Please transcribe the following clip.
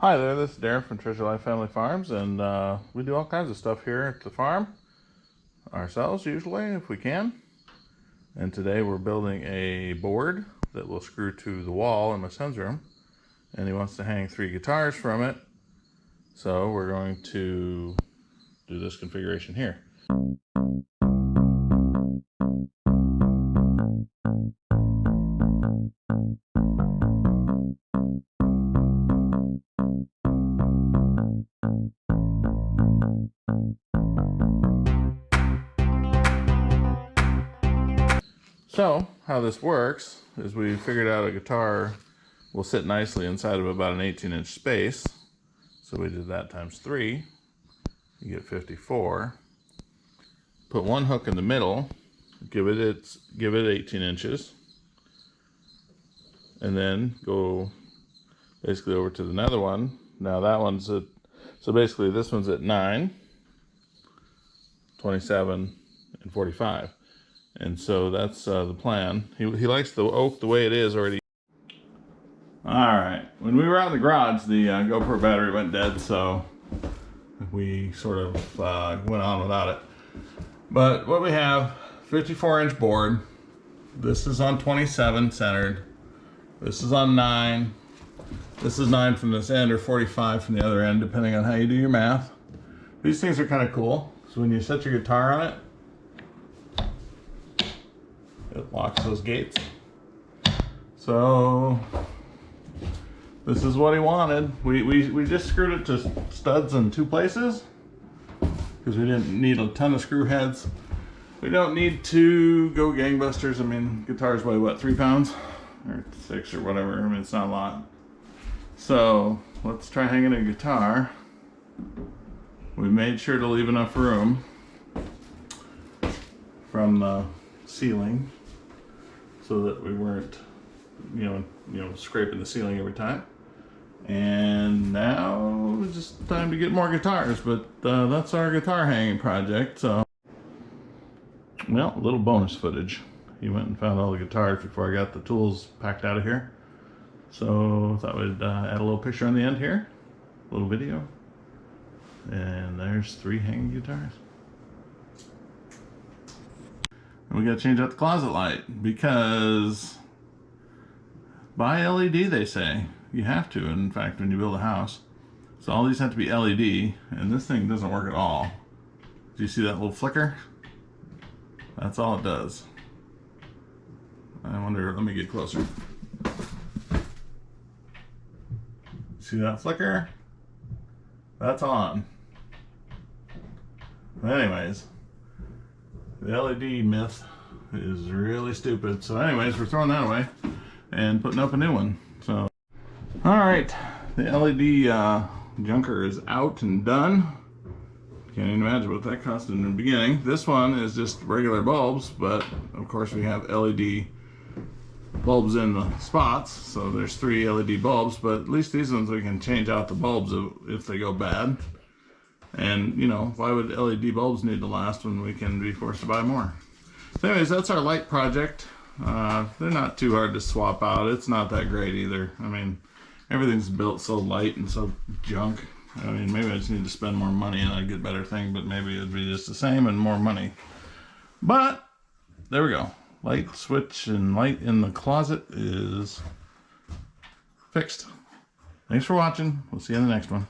Hi there, this is Darren from Treasure Life Family Farms, and we do all kinds of stuff here at the farm, ourselves usually, if we can. And today we're building a board that will screw to the wall in my son's room, and he wants to hang 3 guitars from it. So we're going to do this configuration here. So how this works is we figured out a guitar will sit nicely inside of about an 18-inch space. So we did that times 3. You get 54. Put one hook in the middle, give it 18 inches, and then go basically over to another one. Now that one's at, so basically this one's at 9, 27, and 45. And so that's the plan. He likes the oak the way it is already. Alright, when we were out in the garage, the GoPro battery went dead, so we sort of went on without it. But what we have, 54-inch board. This is on 27 centered. This is on 9. This is 9 from this end, or 45 from the other end, depending on how you do your math. These things are kind of cool. So when you set your guitar on it, it locks those gates. So this is what he wanted. We just screwed it to studs in 2 places because we didn't need a ton of screw heads. We don't need to go gangbusters. I mean, guitars weigh what, 3 pounds or 6 or whatever. I mean, it's not a lot. So let's try hanging a guitar. We made sure to leave enough room from the ceiling so that we weren't, you know, scraping the ceiling every time. And now it's just time to get more guitars, but that's our guitar hanging project. So, well, a little bonus footage. He went and found all the guitars before I got the tools packed out of here. So I thought we'd add a little picture on the end here, a little video. And there's 3 hanging guitars. And we gotta change out the closet light because buy LED, they say. You have to, in fact, when you build a house. So all these have to be LED, and this thing doesn't work at all. Do you see that little flicker? That's all it does. I wonder, let me get closer. See that flicker? That's on. But anyways, the LED myth is really stupid. So anyways, we're throwing that away and putting up a new one. So, all right, the LED junker is out and done. Can't even imagine what that cost in the beginning. This one is just regular bulbs, but of course we have LED bulbs in the spots. So there's 3 LED bulbs, but at least these ones we can change out the bulbs if they go bad. And, you know, why would LED bulbs need to last when we can be forced to buy more? So anyways, that's our light project. They're not too hard to swap out. It's not that great either. I mean, everything's built so light and so junk. I mean, maybe I just need to spend more money and I'd get a better thing, but maybe it'd be just the same and more money. But there we go. Light switch and light in the closet is fixed. Thanks for watching. We'll see you in the next one.